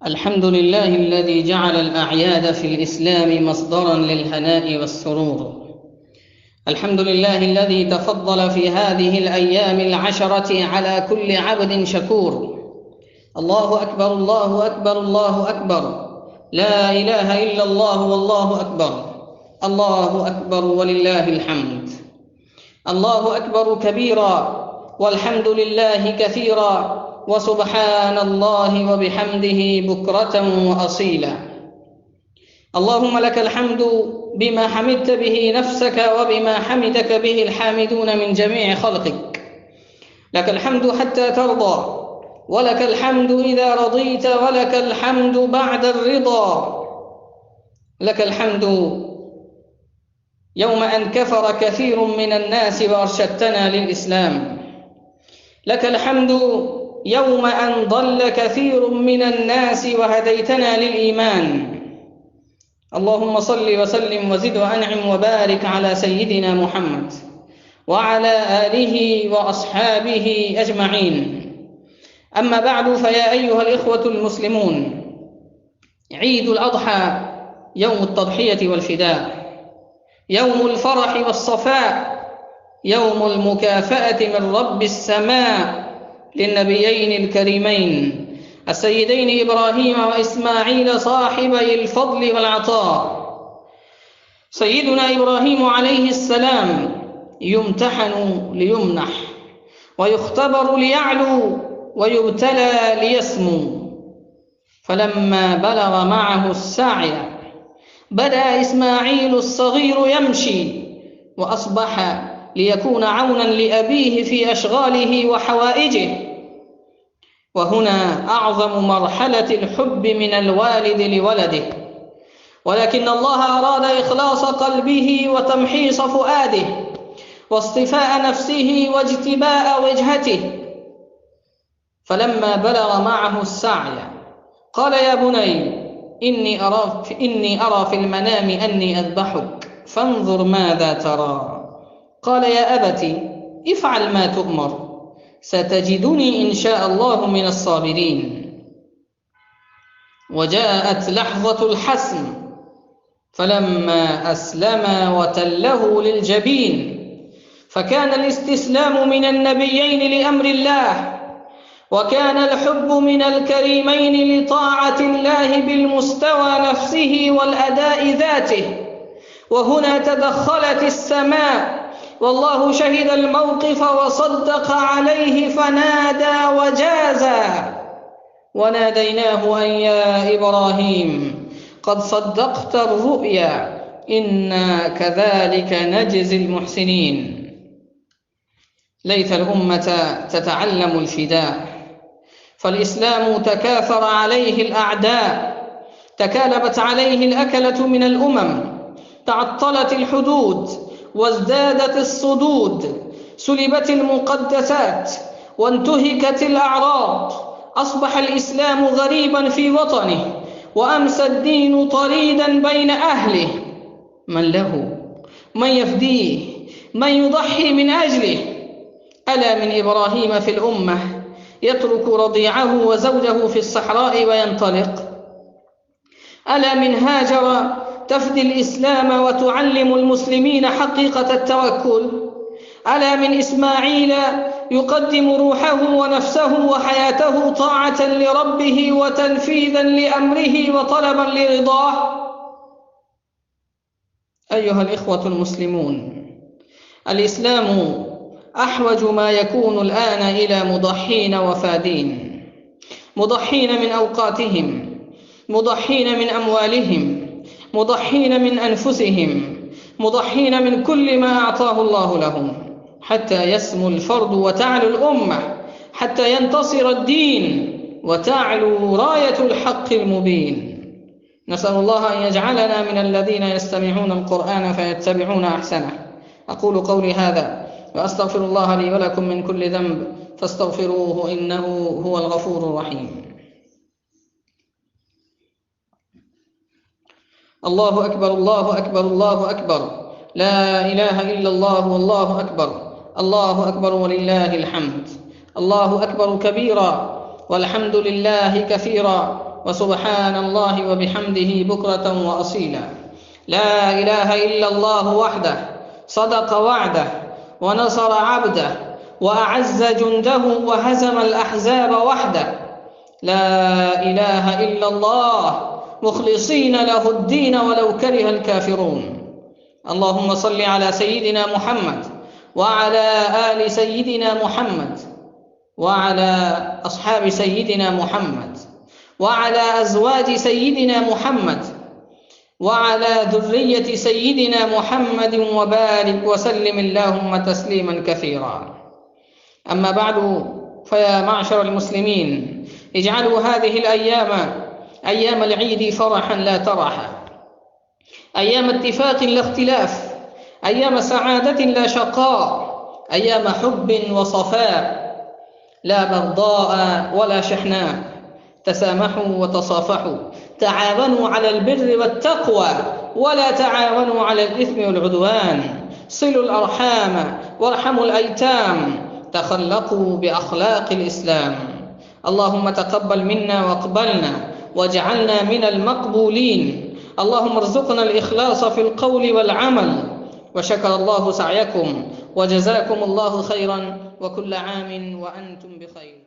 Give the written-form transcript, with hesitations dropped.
الحمد لله الذي جعل الأعياد في الإسلام مصدرا للهناء والسرور. الحمد لله الذي تفضل في هذه الأيام العشرة على كل عبد شكور. الله أكبر الله أكبر الله أكبر، لا إله إلا الله والله أكبر، الله أكبر ولله الحمد. الله أكبر كبيرا، والحمد لله كثيرا، وسبحان الله وبحمده بكرة وأصيلا. اللهم لك الحمد بما حمدت به نفسك وبما حمدك به الحامدون من جميع خلقك. لك الحمد حتى ترضى، ولك الحمد إذا رضيت، ولك الحمد بعد الرضا. لك الحمد يوم أن كفر كثير من الناس وأرشدتنا للإسلام. لك الحمد يوم أن ضل كثير من الناس وهديتنا للإيمان. اللهم صل وسلم وزد وأنعم وبارك على سيدنا محمد وعلى آله وأصحابه أجمعين. أما بعد، فيا أيها الإخوة المسلمون، عيد الأضحى يوم التضحية والفداء، يوم الفرح والصفاء، يوم المكافأة من رب السماء للنبيين الكريمين السيدين إبراهيم وإسماعيل صاحبي الفضل والعطاء. سيدنا إبراهيم عليه السلام يمتحن ليمنح، ويختبر ليعلو، ويبتلى ليسمو. فلما بلغ معه السعي بدأ إسماعيل الصغير يمشي، وأصبح ليكون عونا لأبيه في أشغاله وحوائجه. وهنا أعظم مرحلة الحب من الوالد لولده، ولكن الله أراد إخلاص قلبه وتمحيص فؤاده واصطفاء نفسه واجتباء وجهته. فلما بلغ معه السعي قال: يا بني، إني أرى في المنام أني أذبحك فانظر ماذا ترى. قال: يا أبت افعل ما تؤمر، ستجدني إن شاء الله من الصابرين. وجاءت لحظة الحسم، فلما أسلم وتله للجبين، فكان الاستسلام من النبيين لأمر الله، وكان الحب من الكريمين لطاعة الله بالمستوى نفسه والأداء ذاته. وهنا تدخلت السماء، والله شهد الموقف وصدق عليه فنادى وجازى. وناديناه أن يا إبراهيم قد صدقت الرؤيا، إنا كذلك نجزي المحسنين. ليت الأمة تتعلم الفداء، فالإسلام تكاثر عليه الأعداء، تكالبت عليه الأكلة من الأمم، تعطلت الحدود وازدادت الصدود، سلبت المقدسات وانتهكت الأعراض. أصبح الإسلام غريبا في وطنه، وأمسى الدين طريدا بين أهله. من له؟ من يفديه؟ من يضحي من أجله؟ ألا من إبراهيم في الأمة يترك رضيعه وزوجه في الصحراء وينطلق؟ ألا من هاجر تفدي الإسلام وتعلم المسلمين حقيقة التوكل؟ ألا من إسماعيل يقدم روحه ونفسه وحياته طاعة لربه وتنفيذا لأمره وطلبا لرضاه؟ أيها الإخوة المسلمون، الإسلام أحوج ما يكون الآن إلى مضحين وفادين، مضحين من أوقاتهم، مضحين من أموالهم، مضحين من أنفسهم، مضحين من كل ما أعطاه الله لهم، حتى يسمو الفرد وتعلو الأمة، حتى ينتصر الدين وتعلو راية الحق المبين. نسأل الله أن يجعلنا من الذين يستمعون القرآن فيتبعون أحسنه. أقول قولي هذا وأستغفر الله لي ولكم من كل ذنب، فاستغفروه إنه هو الغفور الرحيم. الله أكبر الله أكبر الله أكبر، لا إله إلا الله والله أكبر، الله أكبر ولله الحمد. الله أكبر كبيرا، والحمد لله كثيرا، وسبحان الله وبحمده بكرة وأصيلا. لا إله إلا الله وحده صدق وعده ونصر عبده وأعز جنده وهزم الأحزاب وحده. لا إله إلا الله مخلصين له الدين ولو كره الكافرون. اللهم صل على سيدنا محمد وعلى آل سيدنا محمد وعلى أصحاب سيدنا محمد وعلى أزواج سيدنا محمد وعلى ذرية سيدنا محمد وبارك وسلم اللهم تسليما كثيرا. أما بعد، فيا معشر المسلمين، اجعلوا هذه الأيام أيام العيد فرحا لا ترحا، أيام اتفاق لا اختلاف، أيام سعادة لا شقاء، أيام حب وصفاء لا بغضاء ولا شحناء. تسامحوا وتصافحوا، تعاونوا على البر والتقوى ولا تعاونوا على الإثم والعدوان. صلوا الأرحام وارحموا الأيتام، تخلقوا بأخلاق الإسلام. اللهم تقبل منا واقبلنا واجعلنا من المقبولين. اللهم ارزقنا الإخلاص في القول والعمل. وشكر الله سعيكم وجزاكم الله خيرا، وكل عام وأنتم بخير.